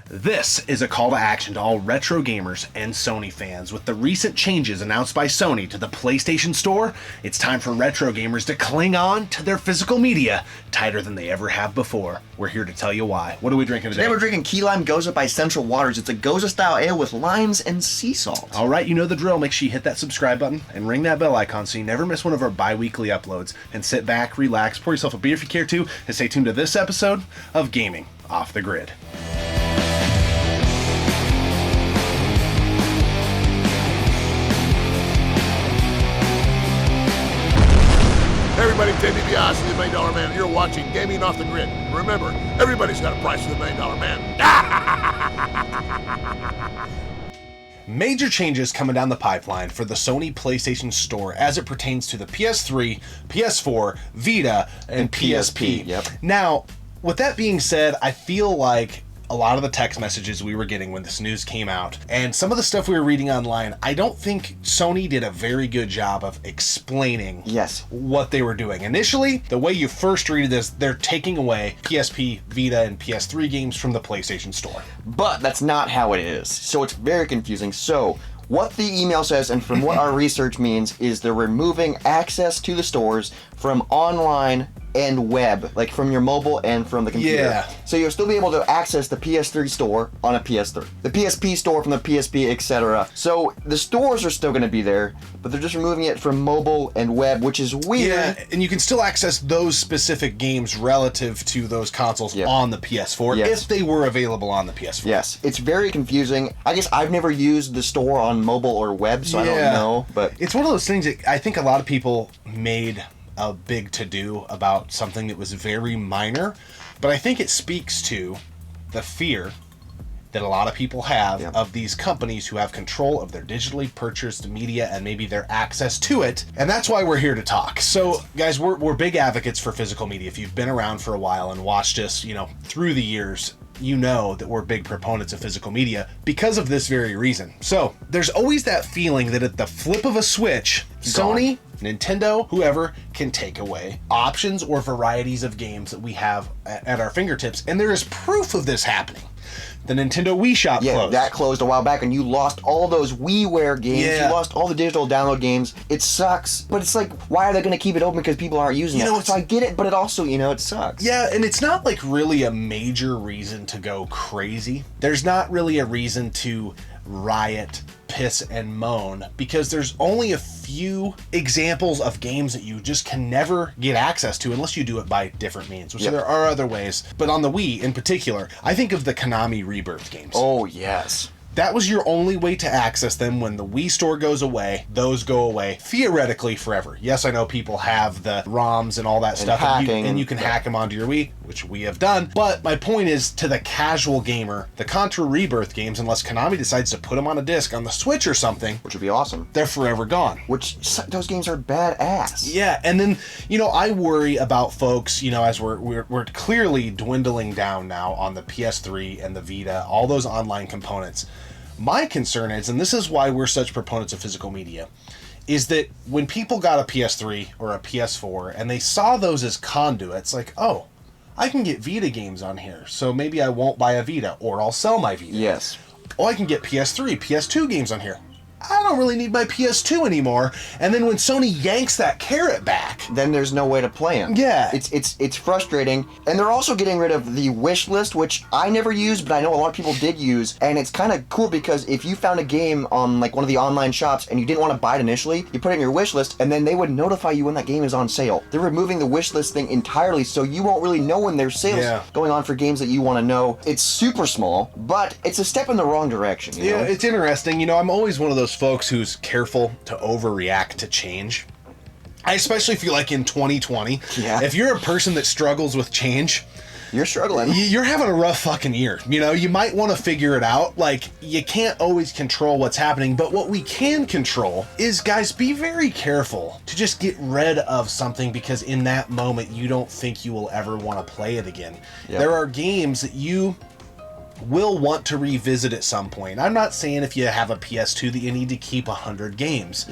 This is a call to action to all retro gamers and Sony fans. With the recent changes announced by Sony to the PlayStation Store, it's time for retro gamers to cling on to their physical media tighter than they ever have before. We're here to tell you why. What are we drinking today? Today we're drinking Key Lime Gose by Central Waters. It's a Gose style ale with limes and sea salt. All right, you know the drill. Make sure you hit that subscribe button and ring that bell icon so you never miss one of our bi-weekly uploads. And sit back, relax, pour yourself a beer if you care to, and stay tuned to this episode of Gaming Off the Grid. Hey everybody, Dibiase, the $1 Million Man, and you're watching Gaming Off the Grid. Remember, everybody's got a price for the $1 Million Man. Major changes coming down the pipeline for the Sony PlayStation Store as it pertains to the PS3, PS4, Vita, and PSP. Yep. Now, with that being said, I feel like a lot of the text messages we were getting when this news came out and some of the stuff we were reading online, I don't think Sony did a very good job of explaining what they were doing. Initially, the way you first read this, they're taking away PSP, Vita, and PS3 games from the PlayStation Store. But that's not how it is. So it's very confusing. So what the email says, and from what our research means, is they're removing access to the stores from online and web, like from your mobile and from the computer. Yeah. So you'll still be able to access the PS3 store on a PS3, the PSP store from the PSP, etc. So the stores are still going to be there, but they're just removing it from mobile and web, which is weird. Yeah, and you can still access those specific games relative to those consoles on the PS4 if they were available on the PS4. Yes, it's very confusing. I guess I've never used the store on mobile or web, so I don't know. But it's one of those things that I think a lot of people made a big to-do about something that was very minor, but I think it speaks to the fear that a lot of people have of these companies who have control of their digitally purchased media and maybe their access to it, and that's why we're here to talk. So guys, we're big advocates for physical media. If you've been around for a while and watched us, through the years, you know that we're big proponents of physical media because of this very reason. So there's always that feeling that at the flip of a switch, Sony, Nintendo, whoever, can take away options or varieties of games that we have at our fingertips. And there is proof of this happening. The Nintendo Wii Shop closed. Yeah, that closed a while back, and you lost all those WiiWare games. You lost all the digital download games. It sucks, but it's like, why are they going to keep it open? Because people aren't using it. So I get it, but it also, it sucks. Yeah, and it's not like really a major reason to go crazy. There's not really a reason to riot, piss, and moan, because there's only a few examples of games that you just can never get access to unless you do it by different means, which there are other ways. But on the Wii in particular, I think of the Konami Rebirth games. Oh, yes. That was your only way to access them. When the Wii store goes away, those go away theoretically forever. Yes, I know people have the ROMs and all that stuff, and you can hack them onto your Wii, which we have done. But my point is, to the casual gamer, the Contra Rebirth games, unless Konami decides to put them on a disc on the Switch or something, which would be awesome, they're forever gone. Which, those games are badass. Yeah, and then, I worry about folks, as we're clearly dwindling down now on the PS3 and the Vita, all those online components. My concern is, and this is why we're such proponents of physical media, is that when people got a PS3 or a PS4 and they saw those as conduits, like, oh, I can get Vita games on here, so maybe I won't buy a Vita, or I'll sell my Vita. Yes. Oh, I can get PS3, PS2 games on here. I don't really need my PS2 anymore. And then when Sony yanks that carrot back, then there's no way to play them. Yeah. It's frustrating. And they're also getting rid of the wish list, which I never used, but I know a lot of people did use. And it's kind of cool because if you found a game on like one of the online shops and you didn't want to buy it initially, you put it in your wish list and then they would notify you when that game is on sale. They're removing the wish list thing entirely, so you won't really know when there's sales going on for games that you want to know. It's super small, but it's a step in the wrong direction. You know? It's interesting. I'm always one of those folks who's careful to overreact to change. I especially feel like in 2020, if you're a person that struggles with change, you're struggling. You're having a rough fucking year. You might want to figure it out. Like, you can't always control what's happening, but what we can control is, guys, be very careful to just get rid of something because in that moment you don't think you will ever want to play it again. There are games that you will want to revisit at some point. I'm not saying if you have a PS2 that you need to keep 100 games.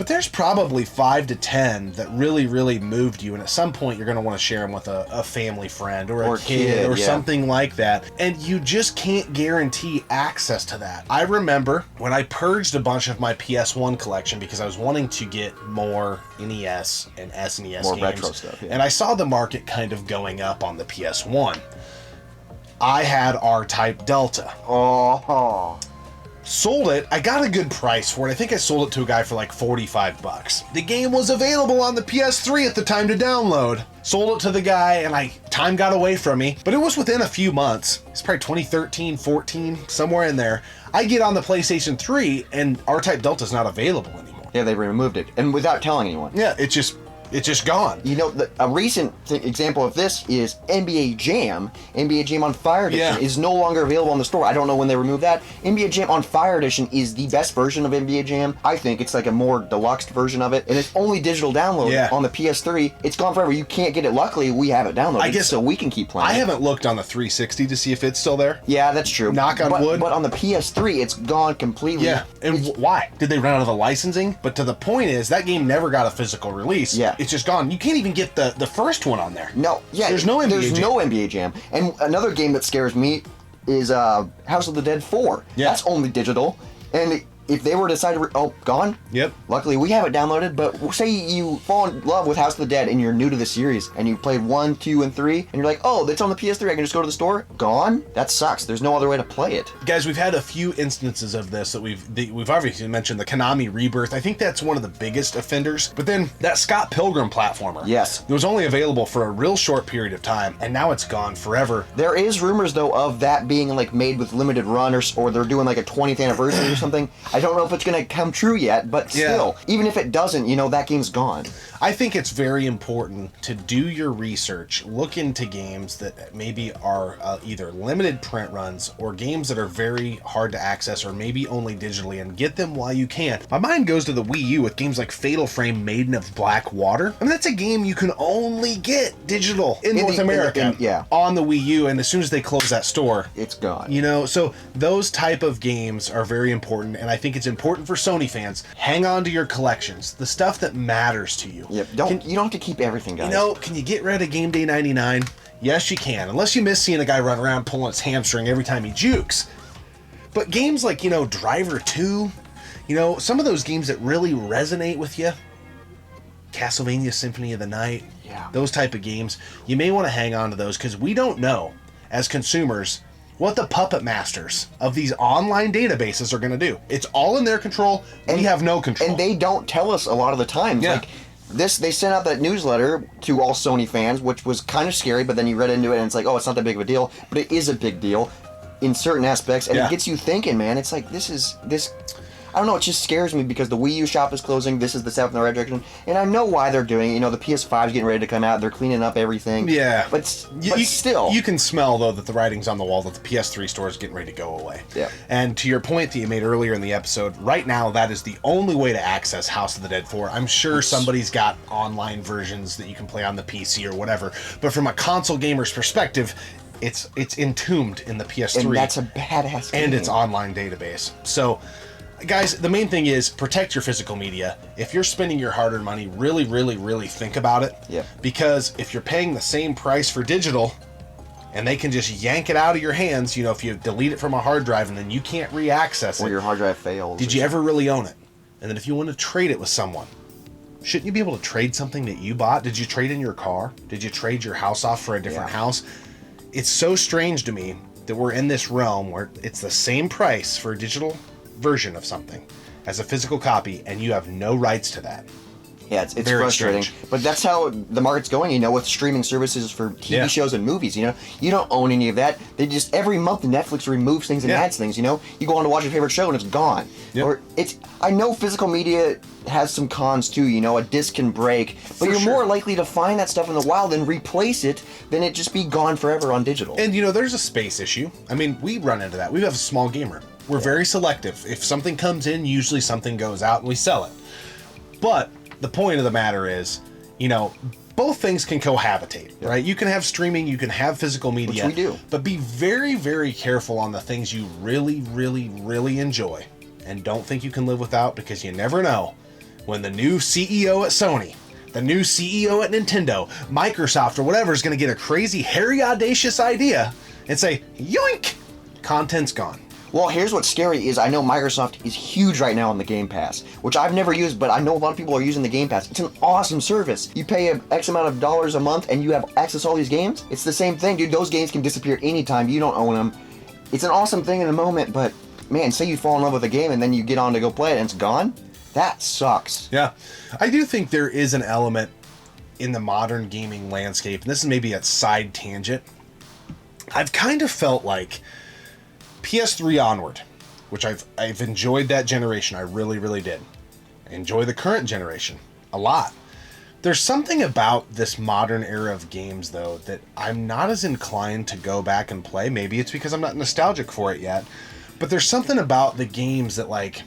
But there's probably 5 to 10 that really, really moved you, and at some point you're going to want to share them with a family friend or a kid or something like that, and you just can't guarantee access to that. I remember when I purged a bunch of my PS1 collection because I was wanting to get more NES and SNES more games, retro stuff, and I saw the market kind of going up on the PS1. I had R-Type Delta. Oh. Sold it. I got a good price for it. I think I sold it to a guy for like $45. The game was available on the PS3 at the time to download. Sold it to the guy, and time got away from me, but it was within a few months. It's probably 2013, 14, somewhere in there. I get on the PlayStation 3, and R-Type Delta's not available anymore. Yeah, they removed it, and without telling anyone. Yeah, it's just gone. You know, a recent example of this is NBA Jam. NBA Jam on Fire Edition is no longer available on the store. I don't know when they removed that. NBA Jam on Fire Edition is the best version of NBA Jam. I think it's like a more deluxe version of it, and it's only digital download on the PS3. It's gone forever. You can't get it. Luckily, we have it downloaded, I guess, so we can keep playing. I haven't looked on the 360 to see if it's still there. Yeah, that's true. Knock on wood. But on the PS3, it's gone completely. Yeah, and why? Did they run out of the licensing? But to the point is, that game never got a physical release. Yeah. It's just gone. You can't even get the first one on there. No, yeah. There's no NBA Jam. And another game that scares me is House of the Dead 4. Yeah. That's only digital. And if they were to decide to... gone? Yep. Luckily, we have it downloaded, but say you fall in love with House of the Dead and you're new to the series, and you played 1, 2, and 3, and you're like, oh, that's on the PS3, I can just go to the store? Gone? That sucks. There's no other way to play it. Guys, we've had a few instances of this that we've obviously mentioned, the Konami Rebirth. I think that's one of the biggest offenders. But then that Scott Pilgrim platformer. Yes. It was only available for a real short period of time, and now it's gone forever. There is rumors, though, of that being like made with limited run, or they're doing like a 20th anniversary or something. I don't know if it's going to come true yet, but still, even if it doesn't, that game's gone. I think it's very important to do your research, look into games that maybe are either limited print runs or games that are very hard to access or maybe only digitally, and get them while you can. My mind goes to the Wii U with games like Fatal Frame, Maiden of Black Water. I mean, that's a game you can only get digital in North America on the Wii U, and as soon as they close that store, it's gone. So those type of games are very important, and I think it's important for Sony fans. Hang on to your collections, the stuff that matters to you. Yep. You don't have to keep everything, guys. Can you get rid of Game Day 99? Yes, you can, unless you miss seeing a guy run around pulling his hamstring every time he jukes. But games like, Driver 2, some of those games that really resonate with you, Castlevania Symphony of the Night, those type of games, you may want to hang on to those, because we don't know, as consumers, what the puppet masters of these online databases are going to do. It's all in their control. We have no control. And they don't tell us a lot of the time. Yeah. Like, they sent out that newsletter to all Sony fans, which was kind of scary, but then you read into it and it's like, oh, it's not that big of a deal. But it is a big deal in certain aspects, and it gets you thinking, man. It's like, this... I don't know, it just scares me because the Wii U shop is closing. This is the step in the right direction. And I know why they're doing it. The PS5's getting ready to come out. They're cleaning up everything. Yeah. But still. You can smell, though, that the writing's on the wall, that the PS3 store is getting ready to go away. Yeah. And to your point that you made earlier in the episode, right now, that is the only way to access House of the Dead 4. I'm sure somebody's got online versions that you can play on the PC or whatever. But from a console gamer's perspective, it's entombed in the PS3. And that's a badass game. And its online database. So... guys, the main thing is protect your physical media. If you're spending your hard-earned money, really, really, really think about it. Yeah. Because if you're paying the same price for digital, and they can just yank it out of your hands, if you delete it from a hard drive and then you can't re-access it. Or your hard drive fails. Did you ever really own it? And then if you want to trade it with someone, shouldn't you be able to trade something that you bought? Did you trade in your car? Did you trade your house off for a different house? It's so strange to me that we're in this realm where it's the same price for a digital version of something as a physical copy, and you have no rights to that. Yeah, it's frustrating. Strange. But that's how the market's going, with streaming services for TV shows and movies, You don't own any of that. They just, every month, Netflix removes things and adds things, You go on to watch your favorite show and it's gone. Yep. Or I know physical media has some cons too, a disc can break, but you're more likely to find that stuff in the wild and replace it than it just be gone forever on digital. And there's a space issue. I mean, we run into that. We have a small gamer. We're very selective. If something comes in, usually something goes out and we sell it. But the point of the matter is, both things can cohabitate, right? You can have streaming, you can have physical media. Which we do. But be very, very careful on the things you really, really, really enjoy and don't think you can live without, because you never know when the new CEO at Sony, the new CEO at Nintendo, Microsoft, or whatever is going to get a crazy, hairy, audacious idea and say, yoink, content's gone. Well, here's what's scary is I know Microsoft is huge right now on the Game Pass, which I've never used, but I know a lot of people are using the Game Pass. It's an awesome service. You pay X amount of dollars a month and you have access to all these games. It's the same thing, dude. Those games can disappear anytime. You don't own them. It's an awesome thing in the moment, but man, say you fall in love with a game and then you get on to go play it and it's gone. That sucks. Yeah. I do think there is an element in the modern gaming landscape, and this is maybe a side tangent. I've kind of felt like PS3 onward, which I've enjoyed that generation. I really, really did. I enjoy the current generation a lot. There's something about this modern era of games, though, that I'm not as inclined to go back and play. Maybe it's because I'm not nostalgic for it yet. But there's something about the games that, like,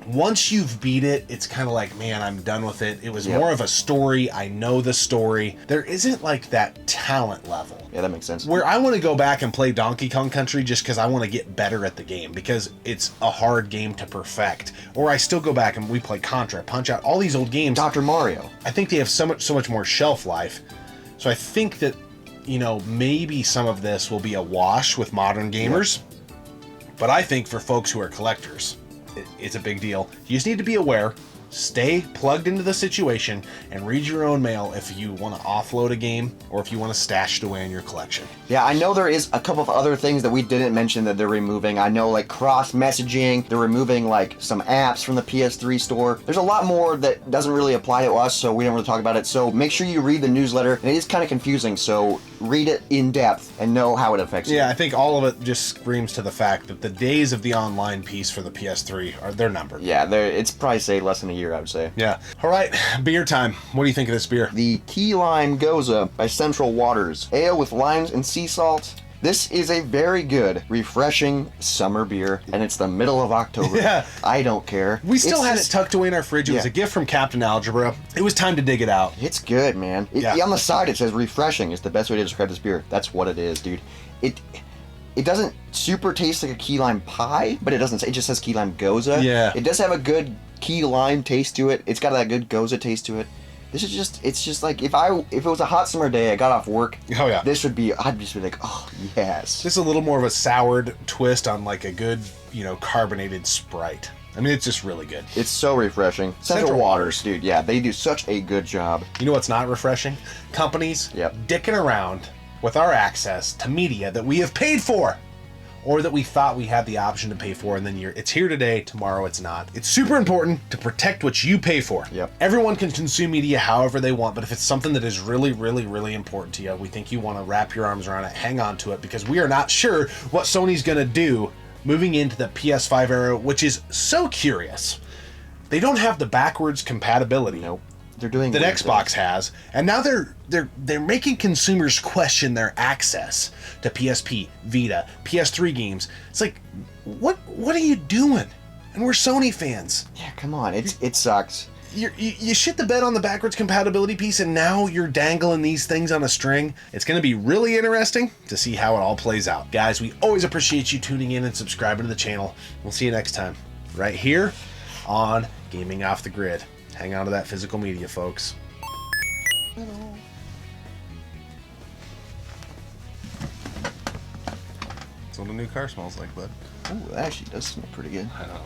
once you've beat it, it's kind of like, man, I'm done with it. It was more of a story. I know the story. There isn't like that talent level. Yeah, that makes sense. Where I want to go back and play Donkey Kong Country just because I want to get better at the game because it's a hard game to perfect. Or I still go back and we play Contra, Punch-Out, all these old games. Dr. Mario. I think they have so much more shelf life. So I think that, you know, maybe some of this will be a wash with modern gamers. But I think for folks who are collectors, it's a big deal. You just need to be aware, stay plugged into the situation, and read your own mail if you want to offload a game or if you want to stash it away in your collection. Yeah, I know there is a couple of other things that we didn't mention that they're removing. I know like cross messaging, they're removing like some apps from the PS3 store. There's a lot more that doesn't really apply to us, so we don't really talk about it. So make sure you read the newsletter. And it is kind of confusing, so read it in depth and know how it affects you. Yeah, I think all of it just screams to the fact that the days of the online piece for the PS3 they're numbered. Yeah, it's probably say less than a year, I would say. Yeah. All right, beer time. What do you think of this beer? The Key Lime Gose by Central Waters. Ale with limes and sea salt. This is a very good, refreshing summer beer, and it's the middle of October. Yeah. I don't care. We still had it tucked away in our fridge. It was a gift from Captain Algebra. It was time to dig it out. It's good, man. On the side it says refreshing is the best way to describe this beer. That's what it is, dude. It doesn't super taste like a key lime pie, but it doesn't say, it just says key lime Gose. Yeah. It does have a good key lime taste to it. It's got that good Gose taste to it. This is just, it's just like, if it was a hot summer day, I got off work, oh yeah, I'd just be like, oh yes. This is a little more of a soured twist on like a good, carbonated Sprite. I mean, it's just really good. It's so refreshing. Central Waters, dude, yeah, they do such a good job. You know what's not refreshing? Companies dicking around with our access to media that we have paid for, or that we thought we had the option to pay for, and then it's here today, tomorrow it's not. It's super important to protect what you pay for. Everyone can consume media however they want, but if it's something that is really, really, really important to you, we think you want to wrap your arms around it, hang on to it, because we are not sure what Sony's going to do moving into the PS5 era, which is so curious. They don't have the backwards compatibility. Nope. They're doing that Xbox has, and now they're making consumers question their access to PSP, Vita, PS3 games. It's like, what are you doing? And we're Sony fans. Yeah, come on, it sucks. You shit the bed on the backwards compatibility piece, and now you're dangling these things on a string. It's going to be really interesting to see how it all plays out. Guys, we always appreciate you tuning in and subscribing to the channel. We'll see you next time, right here on Gaming Off the Grid. Hang on to that physical media, folks. Hello. That's what a new car smells like, bud. Ooh, that actually does smell pretty good. I know.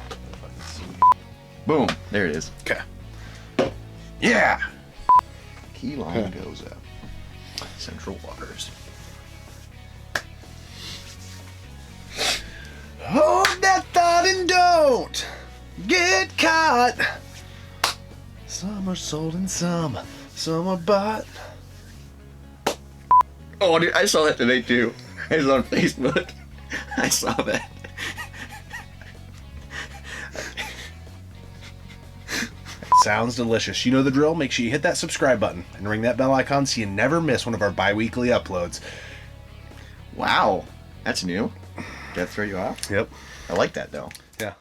Boom. There it is. Okay. Yeah! Key lime Gose. Central Waters. Hold that thought and don't get caught. Some are sold and some are bought. Oh, dude, I saw that today too. It was on Facebook. I saw that. Sounds delicious. You know the drill. Make sure you hit that subscribe button and ring that bell icon so you never miss one of our bi-weekly uploads. Wow, that's new. Did that throw you off? Yep. I like that though. Yeah.